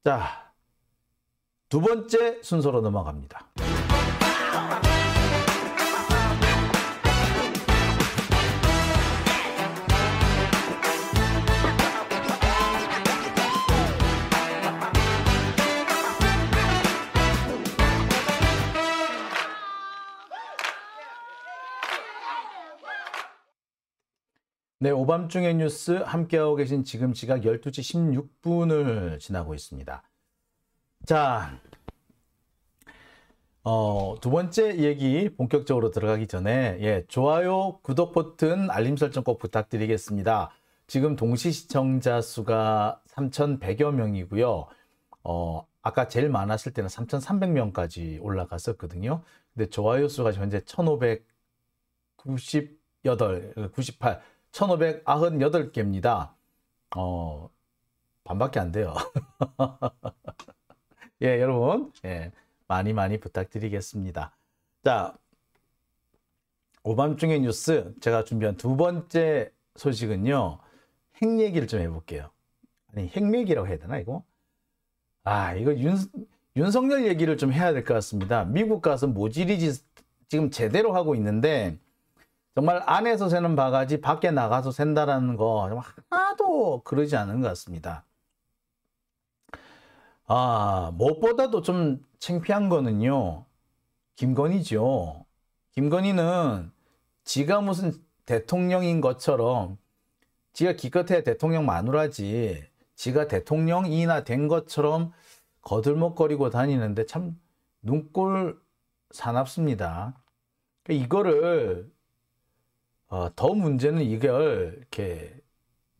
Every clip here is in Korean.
자, 두 번째 순서로 넘어갑니다. 네, 오밤중의 뉴스 함께하고 계신 지금 시각 12시 16분을 지나고 있습니다. 자, 두 번째 얘기 본격적으로 들어가기 전에 좋아요, 구독 버튼, 알림 설정 꼭 부탁드리겠습니다. 지금 동시 시청자 수가 3,100여 명이고요. 아까 제일 많았을 때는 3,300명까지 올라갔었거든요. 근데 좋아요 수가 현재 1,598, 1,598개입니다. 반밖에 안 돼요. 예, 여러분, 많이 부탁드리겠습니다. 자, 오밤중의 뉴스 제가 준비한 두 번째 소식은요, 핵 얘기를 좀 해볼게요. 아니, 핵 얘기라고 해야 되나, 이거? 이거 윤석열 얘기를 좀 해야 될 것 같습니다. 미국 가서 모질이지 지금 제대로 하고 있는데, 정말 안에서 새는 바가지 밖에 나가서 샌다라는 거 하나도 그러지 않은 것 같습니다. 무엇보다도 좀 창피한 거는요, 김건희죠. 김건희는 지가 무슨 대통령인 것처럼, 지가 기껏해야 대통령 마누라지, 지가 대통령이나 된 것처럼 거들먹거리고 다니는데 참 눈꼴 사납습니다. 이거를 더 문제는 이걸 이렇게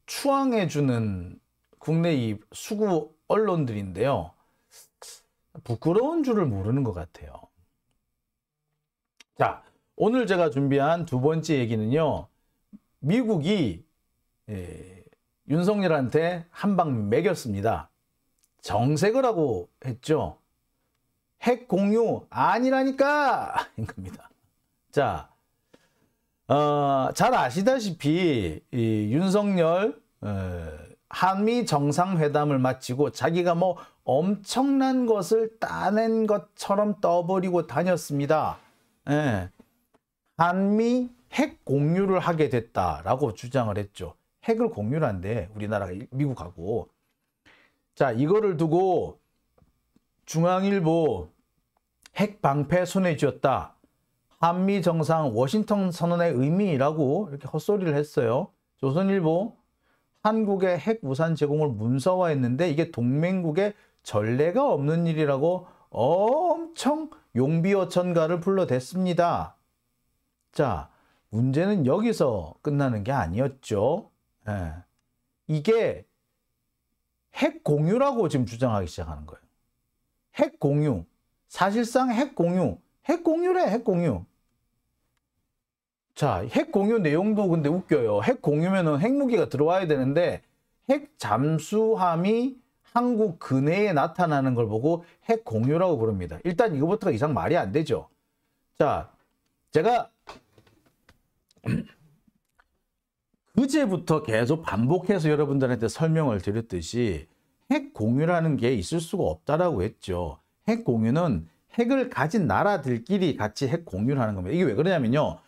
추앙해주는 국내 이 수구 언론들인데요. 부끄러운 줄을 모르는 것 같아요. 자, 오늘 제가 준비한 두 번째 얘기는요. 미국이 윤석열한테 한 방 매겼습니다. 정색을 하고 했죠. 핵 공유 아니라니까! 인 겁니다. 자, 잘 아시다시피 이 윤석열 한미 정상회담을 마치고 자기가 뭐 엄청난 것을 따낸 것처럼 떠버리고 다녔습니다. 한미 핵 공유를 하게 됐다라고 주장을 했죠. 핵을 공유를 한대, 우리나라가 미국하고. 자, 이거를 두고 중앙일보 핵 방패 손에 쥐었다. 한미 정상 워싱턴 선언의 의미라고 이렇게 헛소리를 했어요. 조선일보 한국의 핵 무산 제공을 문서화했는데 이게 동맹국의 전례가 없는 일이라고 엄청 용비어천가를 불러댔습니다. 자, 문제는 여기서 끝나는 게 아니었죠. 이게 핵 공유라고 지금 주장하기 시작하는 거예요. 핵 공유. 사실상 핵 공유. 핵 공유래, 핵 공유. 자, 핵 공유 내용도 근데 웃겨요. 핵 공유면은 핵무기가 들어와야 되는데 핵 잠수함이 한국 근해에 나타나는 걸 보고 핵 공유라고 부릅니다. 일단 이거부터가 이상 말이 안 되죠. 자, 제가 그제부터 계속 반복해서 여러분들한테 설명을 드렸듯이 핵 공유라는 게 있을 수가 없다라고 했죠. 핵 공유는 핵을 가진 나라들끼리 같이 핵 공유를 하는 겁니다. 이게 왜 그러냐면요.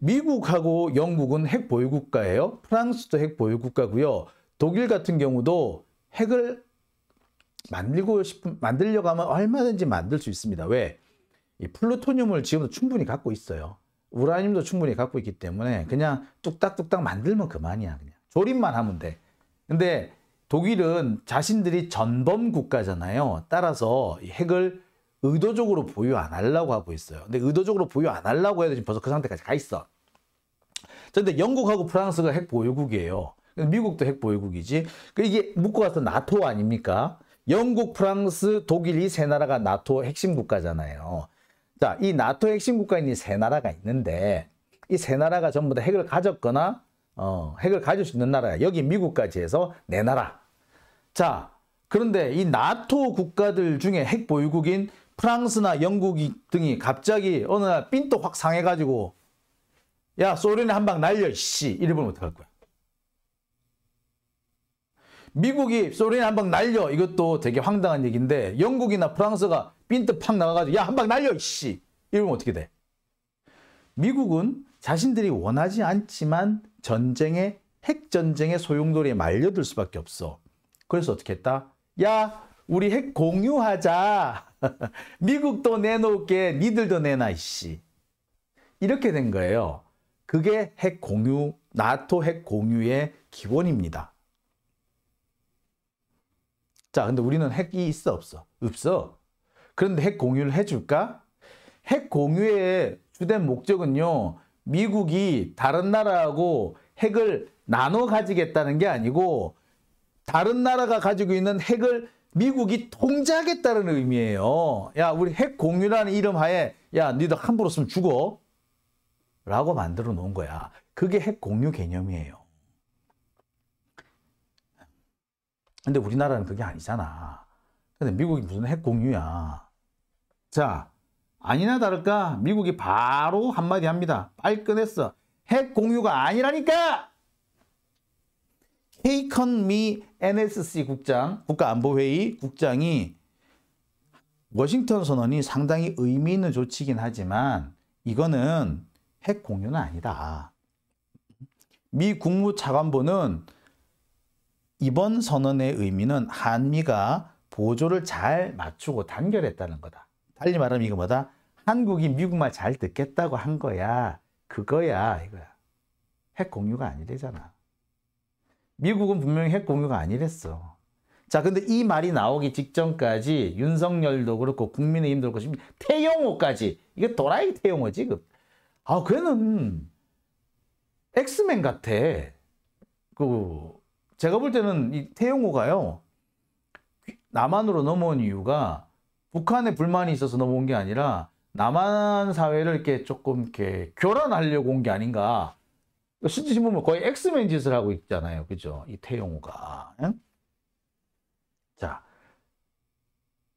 미국하고 영국은 핵 보유 국가예요. 프랑스도 핵 보유 국가고요. 독일 같은 경우도 핵을 만들려고 하면 얼마든지 만들 수 있습니다. 왜? 이 플루토늄을 지금도 충분히 갖고 있어요. 우라늄도 충분히 갖고 있기 때문에 그냥 뚝딱뚝딱 만들면 그만이야. 그냥 조립만 하면 돼. 근데 독일은 자신들이 전범 국가잖아요. 따라서 이 핵을 의도적으로 보유 안 하려고 하고 있어요. 근데 의도적으로 보유 안 하려고 해도 지금 벌써 그 상태까지 가 있어. 그런데 영국하고 프랑스가 핵 보유국이에요. 미국도 핵 보유국이지. 이게 묶어가서 나토 아닙니까? 영국, 프랑스, 독일 이 세 나라가 나토 핵심 국가잖아요. 자, 이 나토 핵심 국가인 이 세 나라가 있는데 이 세 나라가 전부 다 핵을 가졌거나 핵을 가질 수 있는 나라야. 여기 미국까지 해서 네 나라. 자, 그런데 이 나토 국가들 중에 핵 보유국인 프랑스나 영국 등이 갑자기 어느 날 삔또 확 상해가지고 야, 소련에 한 방 날려, 씨. 이러면 어떡할 거야? 미국이 소련에 한 방 날려. 이것도 되게 황당한 얘기인데 영국이나 프랑스가 빈트 팍 나가가지고 야, 한 방 날려 이씨. 이러면 어떻게 돼? 미국은 자신들이 원하지 않지만 핵전쟁의 소용돌이에 말려들 수밖에 없어. 그래서 어떻게 했다? 야, 우리 핵 공유하자. 미국도 내놓을게. 니들도 내놔 이씨. 이렇게 된 거예요. 그게 핵 공유, 나토 핵 공유의 기본입니다. 자, 근데 우리는 핵이 있어 없어? 없어. 그런데 핵 공유를 해줄까? 핵 공유의 주된 목적은요, 미국이 다른 나라하고 핵을 나눠 가지겠다는 게 아니고 다른 나라가 가지고 있는 핵을 미국이 통제하겠다는 의미예요. 야, 우리 핵 공유라는 이름 하에 야, 니들 함부로 쓰면 죽어. 라고 만들어 놓은 거야. 그게 핵 공유 개념이에요. 근데 우리나라는 그게 아니잖아. 근데 미국이 무슨 핵 공유야. 자, 아니나 다를까 미국이 바로 한마디 합니다. 빨리 꺼냈어. 핵 공유가 아니라니까! 케이컨미 NSC 국장, 국가안보회의 국장이 워싱턴 선언이 상당히 의미 있는 조치이긴 하지만 이거는 핵 공유는 아니다. 미 국무차관보는 이번 선언의 의미는 한미가 보조를 잘 맞추고 단결했다는 거다. 달리 말하면 이거 뭐다? 한국이 미국 말 잘 듣겠다고 한 거야. 그거야, 이거야. 핵 공유가 아니래잖아. 미국은 분명히 핵 공유가 아니랬어. 자, 근데 이 말이 나오기 직전까지 윤석열도 그렇고 국민의힘도 그렇고 태영호까지, 이게 도라이 태영호지. 아, 걔는 엑스맨 같아. 제가 볼 때는 이 태영호가요, 남한으로 넘어온 이유가 북한에 불만이 있어서 넘어온 게 아니라 남한 사회를 이렇게 조금 이렇게 교란하려고 온 게 아닌가. 실제 보면 거의 엑스맨 짓을 하고 있잖아요. 그죠? 이 태영호가. 응? 자,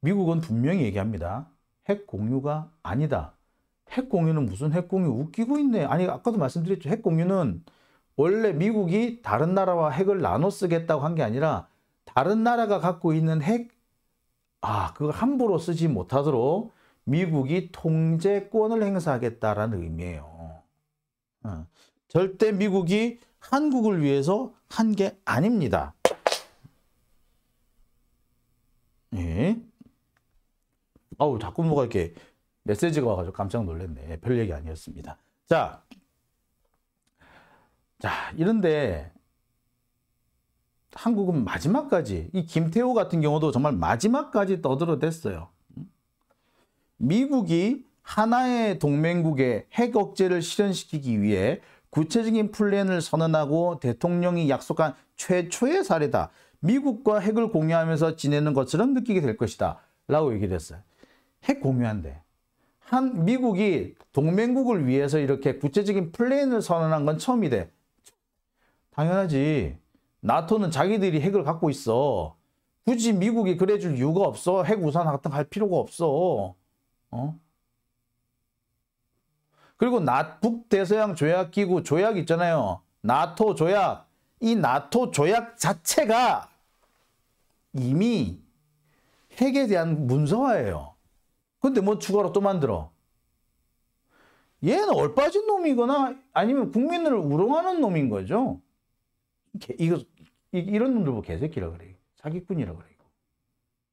미국은 분명히 얘기합니다. 핵 공유가 아니다. 핵 공유는 무슨 핵 공유? 웃기고 있네. 아니, 아까도 말씀드렸죠. 핵 공유는 원래 미국이 다른 나라와 핵을 나눠 쓰겠다고 한 게 아니라 다른 나라가 갖고 있는 핵, 그걸 함부로 쓰지 못하도록 미국이 통제권을 행사하겠다라는 의미예요. 절대 미국이 한국을 위해서 한 게 아닙니다. 예. 아우, 자꾸 뭐가 이렇게 메시지가 와가지고 깜짝 놀랐네. 별 얘기 아니었습니다. 자, 이런데 한국은 마지막까지, 이 김태호 같은 경우도 정말 마지막까지 떠들어댔어요. 미국이 하나의 동맹국의 핵 억제를 실현시키기 위해 구체적인 플랜을 선언하고 대통령이 약속한 최초의 사례다. 미국과 핵을 공유하면서 지내는 것처럼 느끼게 될 것이다. 라고 얘기를 했어요. 핵 공유한대. 미국이 동맹국을 위해서 이렇게 구체적인 플랜을 선언한 건 처음이래. 당연하지. 나토는 자기들이 핵을 갖고 있어. 굳이 미국이 그래줄 이유가 없어. 핵 우산 같은 거 할 필요가 없어. 그리고 북대서양 조약기구 조약 있잖아요. 나토 조약. 이 나토 조약 자체가 이미 핵에 대한 문서화예요. 근데 뭐 추가로 또 만들어. 얘는 얼빠진 놈이거나 아니면 국민을 우롱하는 놈인 거죠. 이런 놈들 보고 개새끼라 그래. 사기꾼이라 그래.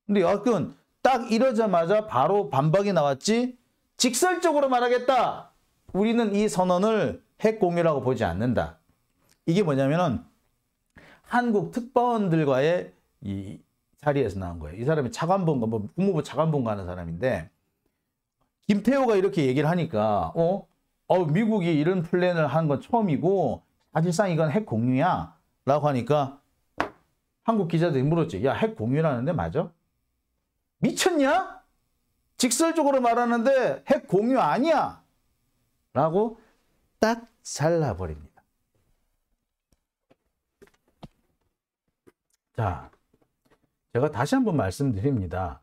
근데 여하튼 딱 이러자마자 바로 반박이 나왔지. 직설적으로 말하겠다. 우리는 이 선언을 핵 공유라고 보지 않는다. 이게 뭐냐면은 한국 특파원들과의 이 자리에서 나온 거예요. 이 사람이 차관본가, 국무부 차관본가 하는 사람인데, 김태호가 이렇게 얘기를 하니까, 미국이 이런 플랜을 한 건 처음이고, 사실상 이건 핵 공유야. 라고 하니까, 한국 기자들이 물었지. 야, 핵 공유라는데 맞아? 미쳤냐? 직설적으로 말하는데 핵 공유 아니야. 라고 딱 잘라버립니다. 자, 제가 다시 한번 말씀드립니다.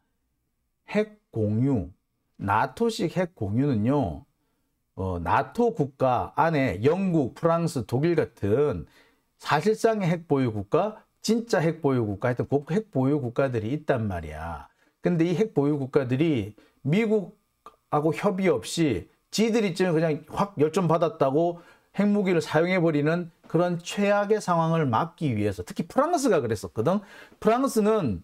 핵 공유, 나토식 핵 공유는요, 나토 국가 안에 영국, 프랑스, 독일 같은 사실상의 핵 보유 국가 진짜 핵 보유 국가, 하여튼 핵 보유 국가들이 있단 말이야. 근데 이 핵 보유 국가들이 미국하고 협의 없이 지들이 그냥 확 열전 받았다고 핵무기를 사용해버리는 그런 최악의 상황을 막기 위해서, 특히 프랑스가 그랬었거든. 프랑스는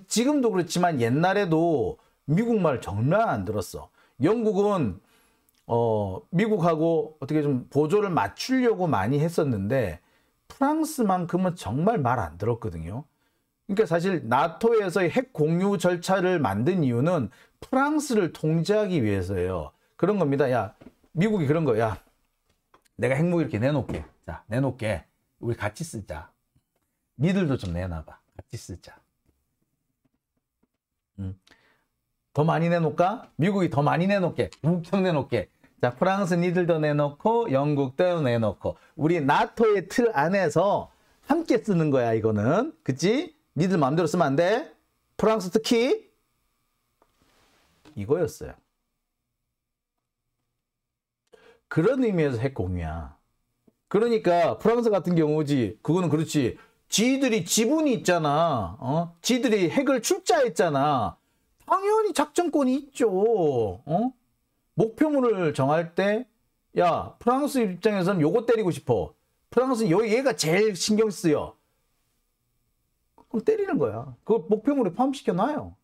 지금도 그렇지만 옛날에도 미국 말 정말 안 들었어. 영국은 미국하고 어떻게 좀 보조를 맞추려고 많이 했었는데 프랑스만큼은 정말 말 안 들었거든요. 그러니까 사실 나토에서의 핵 공유 절차를 만든 이유는 프랑스를 통제하기 위해서예요. 그런 겁니다. 야, 미국이 그런 거야. 내가 핵무기 이렇게 내놓을게. 자, 내놓을게. 우리 같이 쓰자. 니들도 좀 내놔봐. 같이 쓰자. 더 많이 내놓을까? 미국이 더 많이 내놓을게. 무기력 내놓을게. 자, 프랑스 니들도 내놓고 영국도 내놓고 우리 나토의 틀 안에서 함께 쓰는 거야, 이거는. 그치? 니들 마음대로 쓰면 안 돼. 프랑스 특히 이거였어요. 그런 의미에서 핵 공유야. 그러니까 프랑스 같은 경우지, 그거는 그렇지. 지들이 지분이 있잖아. 지들이 핵을 출자했잖아. 당연히 작전권이 있죠. 목표물을 정할 때, 야, 프랑스 입장에서는 요거 때리고 싶어. 프랑스는 얘가 제일 신경 쓰여. 그럼 때리는 거야. 그걸 목표물에 포함시켜 놔요.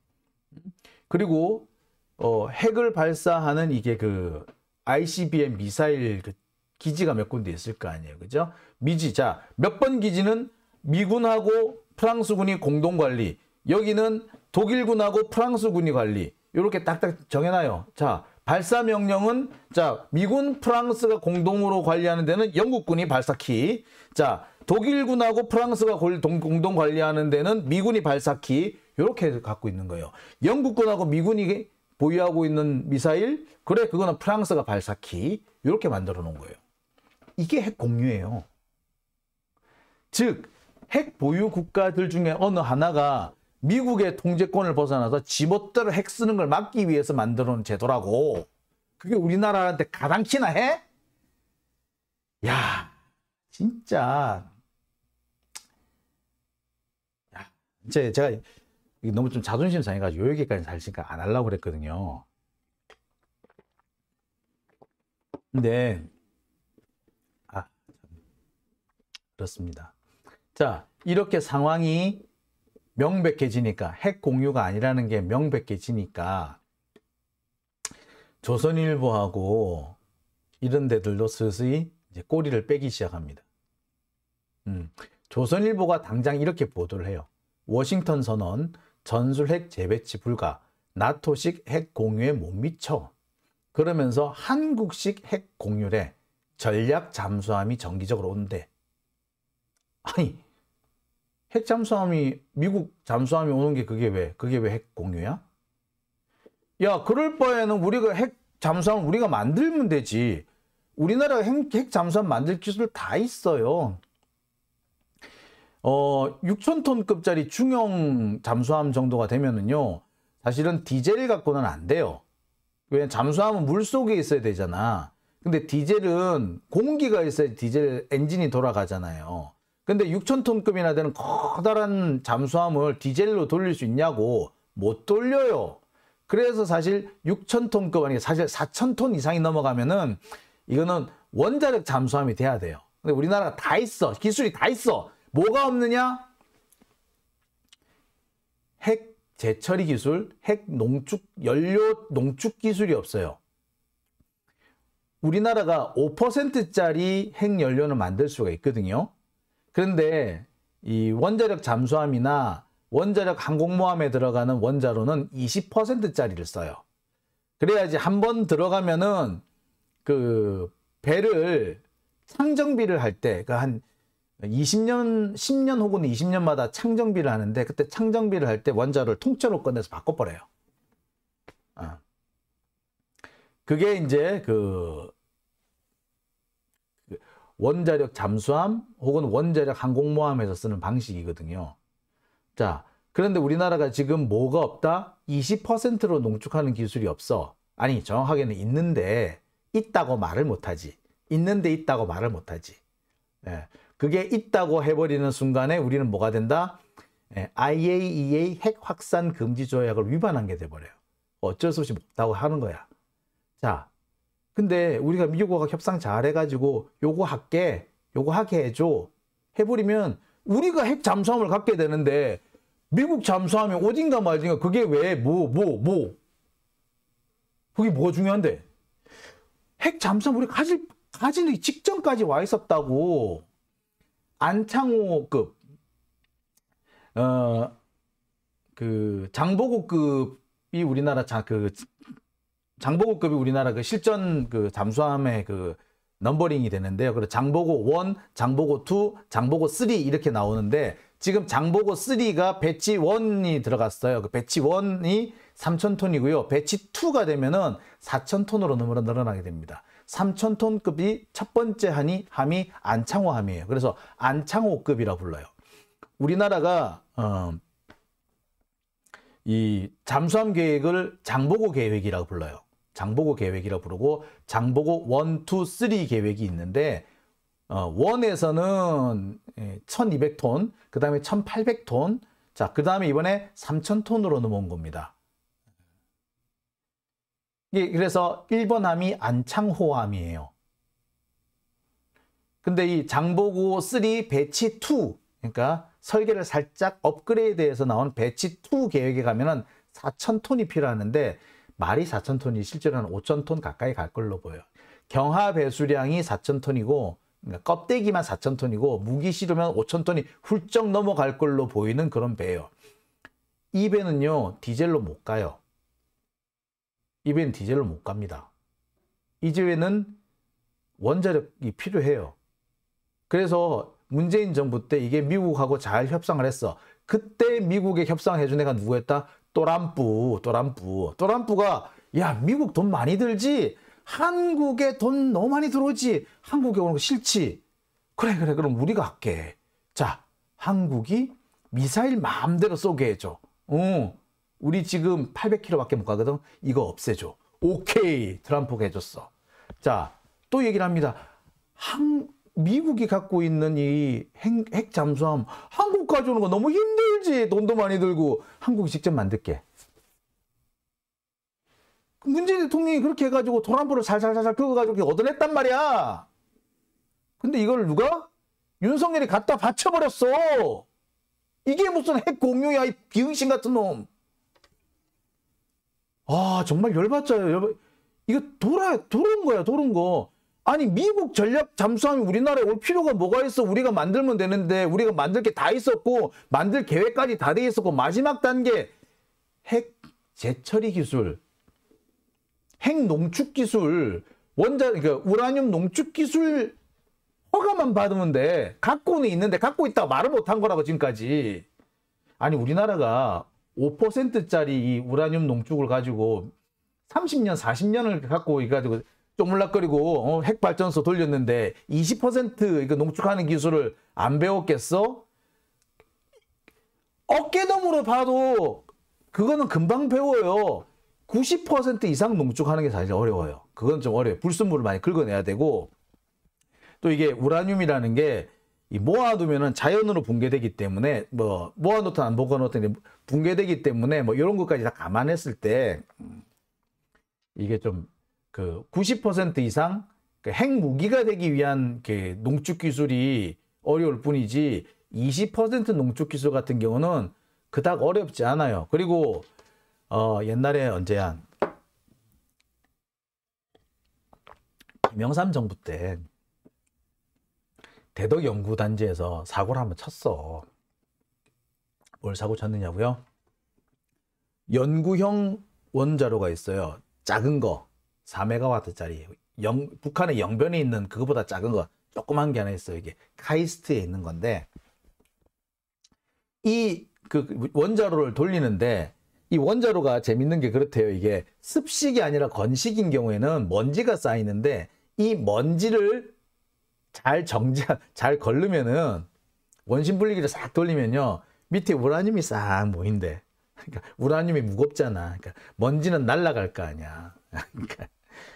그리고 핵을 발사하는 이게 그 ICBM 미사일 그 기지가 몇 군데 있을 거 아니에요. 그죠? 자, 몇 번 기지는 미군하고 프랑스군이 공동 관리. 여기는 독일군하고 프랑스군이 관리. 이렇게 딱딱 정해놔요. 자, 발사 명령은 자, 미군, 프랑스가 공동으로 관리하는 데는 영국군이 발사키. 자, 독일군하고 프랑스가 공동 관리하는 데는 미군이 발사키. 이렇게 갖고 있는 거예요. 영국군하고 미군이 보유하고 있는 미사일, 그래, 그거는 프랑스가 발사키. 이렇게 만들어 놓은 거예요. 이게 핵 공유예요. 즉, 핵 보유 국가들 중에 어느 하나가 미국의 통제권을 벗어나서 지멋대로 핵 쓰는 걸 막기 위해서 만들어 놓은 제도라고. 그게 우리나라한테 가당키나 해? 야, 진짜. 야, 이제 제가 너무 좀 자존심 상해가지고 요 얘기까지 사실 안 하려고 그랬거든요. 근데 그렇습니다. 자, 이렇게 상황이 명백해지니까, 핵 공유가 아니라는 게 명백해지니까 조선일보하고 이런 데들도 서서히 이제 꼬리를 빼기 시작합니다. 조선일보가 당장 이렇게 보도를 해요. 워싱턴 선언, 전술핵 재배치 불가, 나토식 핵 공유에 못 미쳐. 그러면서 한국식 핵 공유래, 전략 잠수함이 정기적으로 온대. 아니, 핵 잠수함이, 미국 잠수함이 오는 게 그게 왜 핵 공유야? 야, 그럴 바에는 우리가 핵 잠수함 우리가 만들면 되지. 우리나라가 핵 잠수함 만들 기술 다 있어요. 6,000톤급짜리 중형 잠수함 정도가 되면은요, 사실은 디젤 갖고는 안 돼요. 왜? 잠수함은 물 속에 있어야 되잖아. 근데 디젤은 공기가 있어야 디젤 엔진이 돌아가잖아요. 근데 6,000톤급이나 되는 커다란 잠수함을 디젤로 돌릴 수 있냐고. 못 돌려요. 그래서 사실 6,000톤급 아니 사실 4,000톤 이상이 넘어가면은 이거는 원자력 잠수함이 돼야 돼요. 근데 우리나라가 다 있어. 기술이 다 있어. 뭐가 없느냐? 핵 재처리 기술, 핵 농축, 연료 농축 기술이 없어요. 우리나라가 5%짜리 핵 연료는 만들 수가 있거든요. 그런데 이 원자력 잠수함이나 원자력 항공모함에 들어가는 원자로는 20%짜리를 써요. 그래야지 한 번 들어가면은 그 배를 창정비를 할 때 그 한 20년, 10년 혹은 20년마다 창정비를 하는데 그때 창정비를 할 때 원자로를 통째로 꺼내서 바꿔버려요. 그게 이제 그 원자력 잠수함 혹은 원자력 항공모함에서 쓰는 방식이거든요. 자, 그런데 우리나라가 지금 뭐가 없다? 20%로 농축하는 기술이 없어. 아니, 정확하게는 있는데 있다고 말을 못하지. 있는데 있다고 말을 못하지. 예. 그게 있다고 해버리는 순간에 우리는 뭐가 된다? IAEA 핵 확산 금지 조약을 위반한 게 돼버려요. 어쩔 수 없이 못하고 하는 거야. 자, 근데 우리가 미국하고 협상 잘 해가지고 요거 하게 해줘. 해버리면 우리가 핵 잠수함을 갖게 되는데 미국 잠수함이 어딘가 말든가 그게 왜 그게 뭐가 중요한데? 핵 잠수함 우리 가지기 직전까지 와 있었다고. 안창호급 그 장보고급이 우리나라 장보고급이 우리나라 그 실전 그 잠수함의 그 넘버링이 되는데요. 그래서 장보고 1, 장보고 2, 장보고 3 이렇게 나오는데 지금 장보고 3가 배치 1이 들어갔어요. 그 배치 1이 3,000톤이고요. 배치 2가 되면은 4,000톤으로 늘어나게 됩니다. 3,000톤급이 첫 번째 함이 안창호함이에요. 그래서 안창호급이라 불러요. 우리나라가 이 잠수함 계획을 장보고 계획이라고 불러요. 장보고 계획이라고 부르고 장보고 1, 2, 3 계획이 있는데 1에서는 1,200톤, 그 다음에 1,800톤, 자, 그 다음에 이번에 3,000톤으로 넘어온 겁니다. 그래서 1번 함이 안창호함이에요. 근데 이 장보고 3 배치 2, 그러니까 설계를 살짝 업그레이드해서 나온 배치 2 계획에 가면은 4,000톤이 필요하는데 말이 4,000톤이 실제로는 5,000톤 가까이 갈 걸로 보여요. 경하 배수량이 4,000톤이고 그러니까 껍데기만 4,000톤이고 무기 실으면 5,000톤이 훌쩍 넘어갈 걸로 보이는 그런 배예요. 이 배는요 디젤로 못 가요. 이 배는 디젤로 못 갑니다. 이 배는 원자력이 필요해요. 그래서 문재인 정부 때 이게 미국하고 잘 협상을 했어. 그때 미국에 협상해준 애가 누구였다? 또람프가 야 미국 돈 많이 들지? 한국에 돈 너무 많이 들어오지? 한국에 오는 거 싫지? 그래 그럼 우리가 할게. 자, 한국이 미사일 마음대로 쏘게 해줘. 우리 지금 800km밖에 못 가거든. 이거 없애줘. 오케이. 트럼프가 해줬어. 자, 또 얘기를 합니다. 미국이 갖고 있는 이 핵 잠수함 한국까지 오는 거 너무 힘들지. 돈도 많이 들고. 한국이 직접 만들게. 문재인 대통령이 그렇게 해가지고 트럼프를 살살살살 긁어가지고 얻어냈단 말이야. 근데 이걸 누가? 윤석열이 갖다 바쳐버렸어. 이게 무슨 핵 공유야, 이 비응신 같은 놈. 아, 정말 열받아요. 이거 돌아온 거야, 돌은 거. 아니, 미국 전략 잠수함이 우리나라에 올 필요가 뭐가 있어? 우리가 만들면 되는데, 우리가 만들 게 다 있었고, 만들 계획까지 다 돼 있었고, 마지막 단계, 핵 재처리 기술, 핵 농축 기술, 그러니까 우라늄 농축 기술 허가만 받으면 돼. 갖고는 있는데, 갖고 있다가 말을 못한 거라고, 지금까지. 아니, 우리나라가 5%짜리 이 우라늄 농축을 가지고 30년, 40년을 갖고 가지고 쪼물락거리고 핵발전소 돌렸는데 20% 이거 농축하는 기술을 안 배웠겠어? 어깨너머로 봐도 그거는 금방 배워요. 90% 이상 농축하는 게 사실 어려워요. 그건 좀 어려워요. 불순물을 많이 긁어내야 되고 또 이게 우라늄이라는 게 모아두면은 자연으로 붕괴되기 때문에 모아놓든 안 모아놓든 붕괴되기 때문에 이런 것까지 다 감안했을 때 이게 좀 그 90% 이상 핵무기가 되기 위한 그 농축 기술이 어려울 뿐이지 20% 농축 기술 같은 경우는 그닥 어렵지 않아요. 그리고 옛날에 언제야 김영삼 정부 때 대덕연구단지에서 사고를 한번 쳤어. 뭘 사고 쳤느냐고요? 연구형 원자로가 있어요. 작은 거 4메가와트짜리 북한의 영변에 있는 그거보다 작은 거 조그만 게 하나 있어요. 이게 카이스트에 있는 건데 이 그 원자로를 돌리는데 이 원자로가 재밌는 게 그렇대요. 이게 습식이 아니라 건식인 경우에는 먼지가 쌓이는데 이 먼지를 잘 걸르면은 원심 분리기를 싹 돌리면요 밑에 우라늄이 싹 모인대. 그러니까 우라늄이 무겁잖아. 그러니까 먼지는 날아갈 거 아니야.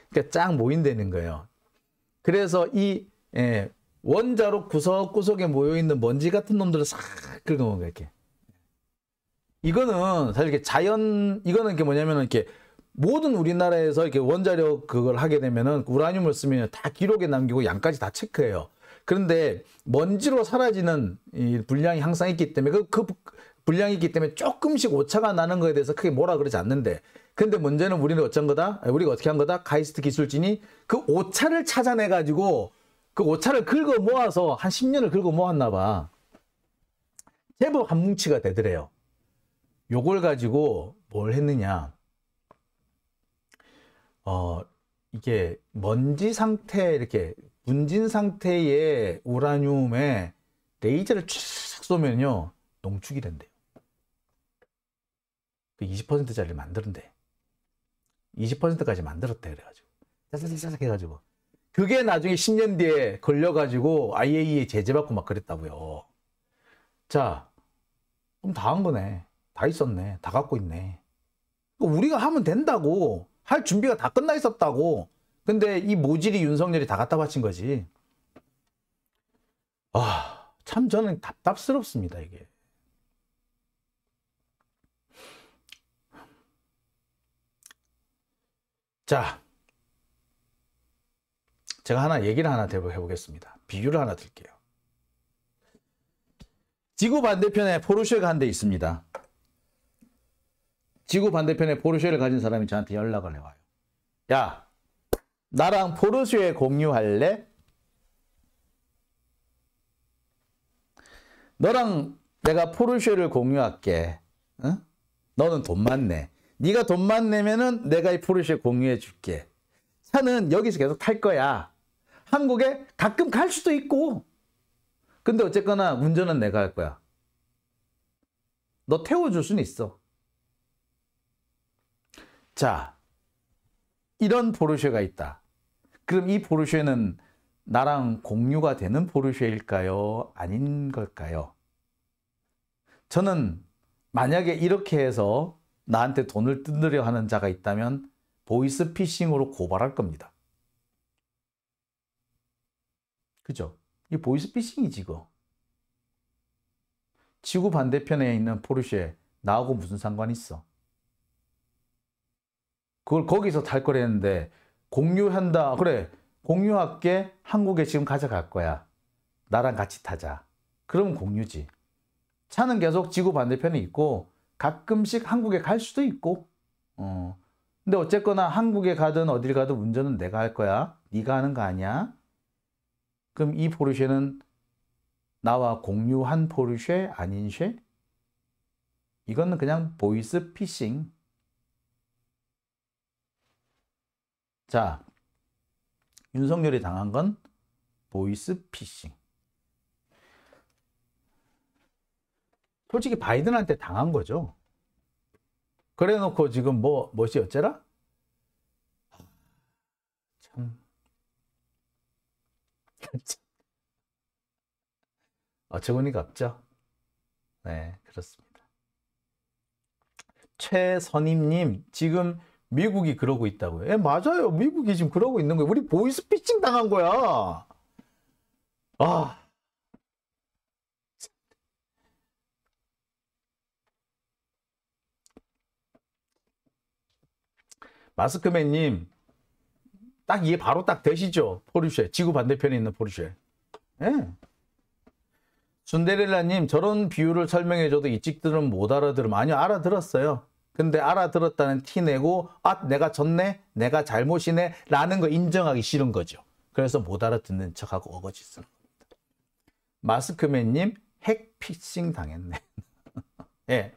그러니까 쫙 모인다는 거예요. 그래서 이 원자로 구석구석에 모여있는 먼지 같은 놈들을 싹 긁어먹은 거야, 이렇게. 이거는 사실 이렇게 이거는 이게 뭐냐면은 이렇게 모든 우리나라에서 이렇게 원자력 그걸 하게 되면은 우라늄을 쓰면 다 기록에 남기고 양까지 다 체크해요. 그런데 먼지로 사라지는 이 분량이 항상 있기 때문에 그 분량이 있기 때문에 조금씩 오차가 나는 거에 대해서 크게 뭐라 그러지 않는데, 근데 문제는 우리는 어쩐 거다? 우리가 어떻게 한 거다? 카이스트 기술진이 그 오차를 찾아내 가지고 그 오차를 긁어 모아서 한 10년을 긁어 모았나 봐. 제법 한 뭉치가 되더래요. 요걸 가지고 뭘 했느냐? 이게 먼지 상태, 이렇게 분진 상태의 우라늄에 레이저를 쫙 쏘면요, 농축이 된대요. 그 20%짜리를 만드는데 20%까지 만들었대. 그래가지고 짜자자자 해가지고 그게 나중에 10년 뒤에 걸려가지고 IAEA 제재받고 막 그랬다고요. 자, 그럼 다 한 거네. 다 있었네. 다 갖고 있네. 우리가 하면 된다고. 할 준비가 다 끝나 있었다고. 근데 이 모질이 윤석열이 다 갖다 바친 거지. 아, 참 저는 답답스럽습니다, 이게. 자, 제가 얘기를 하나 해보겠습니다. 비유를 하나 드릴게요. 지구 반대편에 포르쉐가 한 대 있습니다. 지구 반대편에 포르쉐를 가진 사람이 저한테 연락을 해와요. 야, 나랑 포르쉐 공유할래? 너랑 내가 포르쉐를 공유할게. 응? 너는 돈만 내. 네가 돈만 내면은 내가 이 포르쉐 공유해 줄게. 차는 여기서 계속 탈 거야. 한국에 가끔 갈 수도 있고. 근데 어쨌거나 운전은 내가 할 거야. 너 태워줄 수는 있어. 자, 이런 포르쉐가 있다. 그럼 이 포르쉐는 나랑 공유가 되는 포르쉐일까요? 아닌 걸까요? 저는 만약에 이렇게 해서 나한테 돈을 뜯으려 하는 자가 있다면 보이스피싱으로 고발할 겁니다. 그죠? 이 보이스피싱이지, 이거. 지구 반대편에 있는 포르쉐, 나하고 무슨 상관 있어? 그걸 거기서 탈 거랬는데 공유한다. 그래, 공유할게. 한국에 지금 가져갈 거야. 나랑 같이 타자. 그러면 공유지. 차는 계속 지구 반대편에 있고 가끔씩 한국에 갈 수도 있고. 근데 어쨌거나 한국에 가든 어딜 가든 운전은 내가 할 거야. 네가 하는 거 아니야? 그럼 이 포르쉐는 나와 공유한 포르쉐 아닌 쉐? 이거는 그냥 보이스 피싱. 자, 윤석열이 당한 건 보이스 피싱. 솔직히 바이든한테 당한 거죠. 그래 놓고 지금 뭐지 어쩌라? 참. 어처구니가 없죠. 네, 그렇습니다. 최선임님, 지금 미국이 그러고 있다고요? 예, 맞아요. 미국이 지금 그러고 있는 거예요. 우리 보이스피싱 당한 거야. 아. 마스크맨님, 딱 이해 바로 딱 되시죠? 포르쉐, 지구 반대편에 있는 포르쉐. 예. 순데렐라님, 저런 비유를 설명해줘도 이 찍들은 못 알아들으면. 아니요, 알아들었어요. 근데 알아들었다는 티 내고, 아, 내가 졌네? 내가 잘못이네? 라는 거 인정하기 싫은 거죠. 그래서 못 알아듣는 척하고 어거지 쓰는 겁니다. 마스크맨님, 핵피싱 당했네. 예.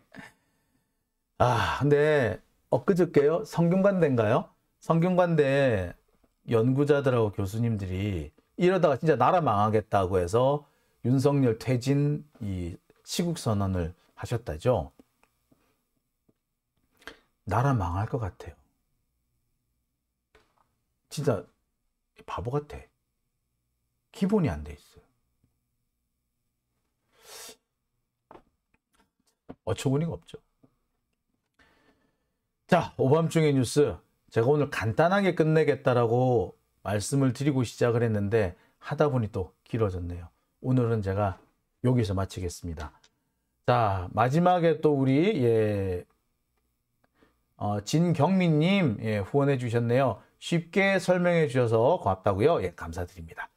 아, 근데 엊그저께요? 성균관대인가요? 성균관대 연구자들하고 교수님들이 이러다가 진짜 나라 망하겠다고 해서 윤석열 퇴진 이 시국선언을 하셨다죠. 나라 망할 것 같아요. 진짜 바보 같아. 기본이 안 돼 있어요. 어처구니가 없죠. 자, 오밤중의 뉴스. 제가 오늘 간단하게 끝내겠다라고 말씀을 드리고 시작을 했는데 하다 보니 또 길어졌네요. 오늘은 제가 여기서 마치겠습니다. 자, 마지막에 또 우리 진경민님 후원해 주셨네요. 쉽게 설명해 주셔서 고맙다고요. 감사드립니다.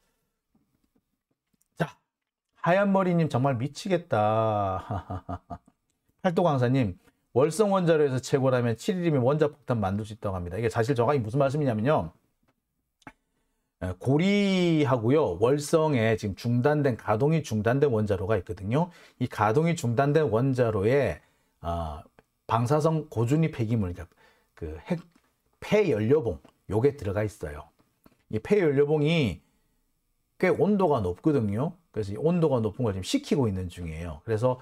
자, 하얀머리님 정말 미치겠다. 팔도강사님, 월성 원자로에서 최고라면 7일이면 원자폭탄 만들 수 있다고 합니다. 이게 사실 정확히 무슨 말씀이냐면요. 고리하고요, 월성에 지금 가동이 중단된 원자로가 있거든요. 이 가동이 중단된 원자로에 방사성 고준위 폐기물, 그 폐연료봉, 요게 들어가 있어요. 이 폐연료봉이 꽤 온도가 높거든요. 그래서 이 온도가 높은 걸 지금 식히고 있는 중이에요. 그래서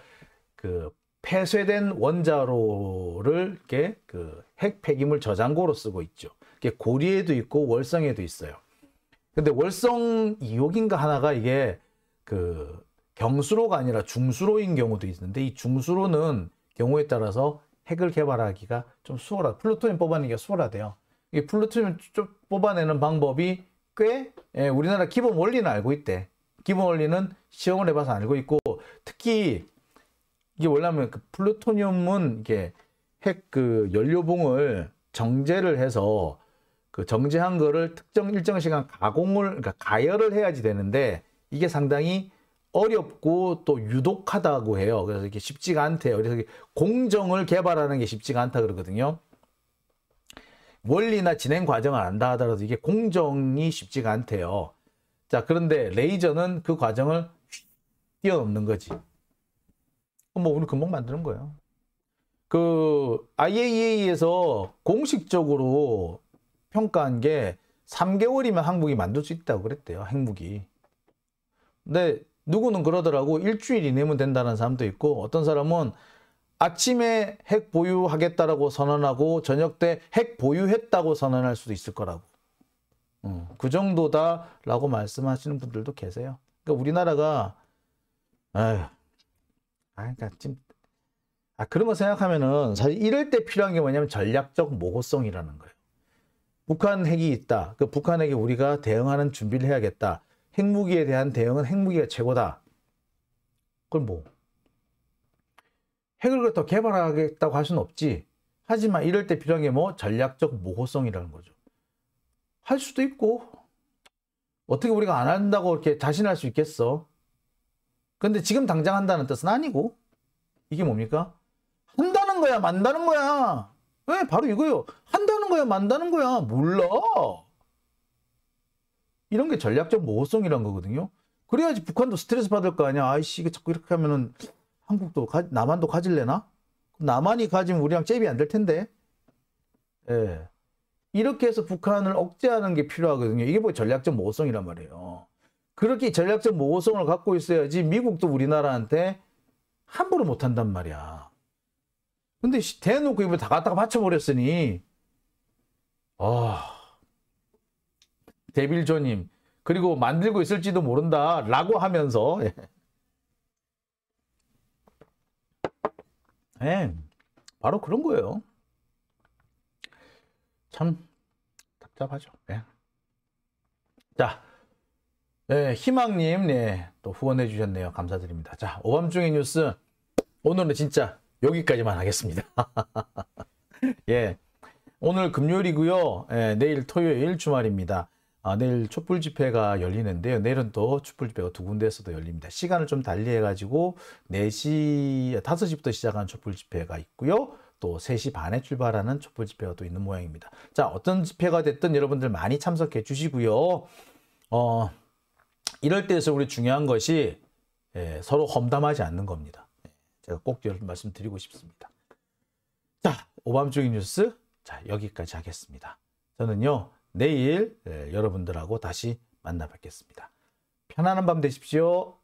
그 폐쇄된 원자로를 이렇게 그 핵 폐기물 저장고로 쓰고 있죠. 이게 고리에도 있고 월성에도 있어요. 근데 월성 2호기인가 하나가 이게 그 경수로가 아니라 중수로인 경우도 있는데, 이 중수로는 경우에 따라서 핵을 개발하기가 좀 수월하다. 플루토늄 뽑아내기가 수월하대요. 이 플루토늄 뽑아내는 방법이 꽤 우리나라 기본 원리는 알고 있대. 기본 원리는 시험을 해봐서 알고 있고, 특히 이게 뭐냐면 그 플루토늄은 이게 핵 그 연료봉을 정제를 해서 그 정제한 거를 일정 시간 그러니까 가열을 해야지 되는데, 이게 상당히 어렵고 또 유독하다고 해요. 그래서 이게 쉽지가 않대요. 그래서 공정을 개발하는 게 쉽지가 않다 그러거든요. 원리나 진행 과정을 안다 하더라도 이게 공정이 쉽지가 않대요. 자, 그런데 레이저는 그 과정을 뛰어넘는 거지. 뭐 우리 금방 만드는 거예요. 그 IAEA에서 공식적으로 평가한 게 3개월이면 한국이 만들 수 있다고 그랬대요. 핵무기. 근데 누구는 그러더라고. 일주일 이내면 된다는 사람도 있고, 어떤 사람은 아침에 핵 보유하겠다라고 선언하고 저녁 때 핵 보유했다고 선언할 수도 있을 거라고. 그 정도다라고 말씀하시는 분들도 계세요. 그러니까 우리나라가 그러니까 지금 그런 거 생각하면은 사실 이럴 때 필요한 게 뭐냐면 전략적 모호성이라는 거예요. 북한 핵이 있다. 그 북한 핵에 우리가 대응하는 준비를 해야겠다. 핵무기에 대한 대응은 핵무기가 최고다. 그럼 뭐 핵을 더 개발하겠다고 할 수는 없지. 하지만 이럴 때 필요한 게 뭐 전략적 모호성이라는 거죠. 할 수도 있고, 어떻게 우리가 안 한다고 이렇게 자신할 수 있겠어? 근데 지금 당장 한다는 뜻은 아니고, 이게 뭡니까? 한다는 거야, 만다는 거야. 왜? 바로 이거요. 한다는 거야, 만다는 거야. 몰라. 이런 게 전략적 모호성이란 거거든요. 그래야지 북한도 스트레스 받을 거 아니야. 아이씨, 이거 자꾸 이렇게 하면은 남한도 가질래나? 남한이 가지면 우리랑 잽이 안 될 텐데. 예. 이렇게 해서 북한을 억제하는 게 필요하거든요. 이게 뭐 전략적 모호성이란 말이에요. 그렇게 전략적 모호성을 갖고 있어야지 미국도 우리나라한테 함부로 못한단 말이야. 근데 대놓고 입을 다 갖다가 받쳐버렸으니, 데빌조님, 그리고 만들고 있을지도 모른다 라고 하면서 바로 그런 거예요. 참 답답하죠. 자, 희망님 또 후원해 주셨네요. 감사드립니다. 자, 오밤중의 뉴스 오늘은 진짜 여기까지만 하겠습니다. 오늘 금요일이고요. 내일 토요일 주말입니다. 내일 촛불 집회가 열리는데요. 내일은 또 촛불 집회가 2군데에서도 열립니다. 시간을 좀 달리 해가지고 5시부터 시작한 촛불 집회가 있고요. 또 3시 반에 출발하는 촛불 집회가 또 있는 모양입니다. 자, 어떤 집회가 됐든 여러분들 많이 참석해 주시고요. 이럴 때에서 우리 중요한 것이 서로 험담하지 않는 겁니다. 제가 꼭 여러분 말씀드리고 싶습니다. 자, 오밤중의 뉴스 여기까지 하겠습니다. 저는요, 내일 여러분들하고 다시 만나 뵙겠습니다. 편안한 밤 되십시오.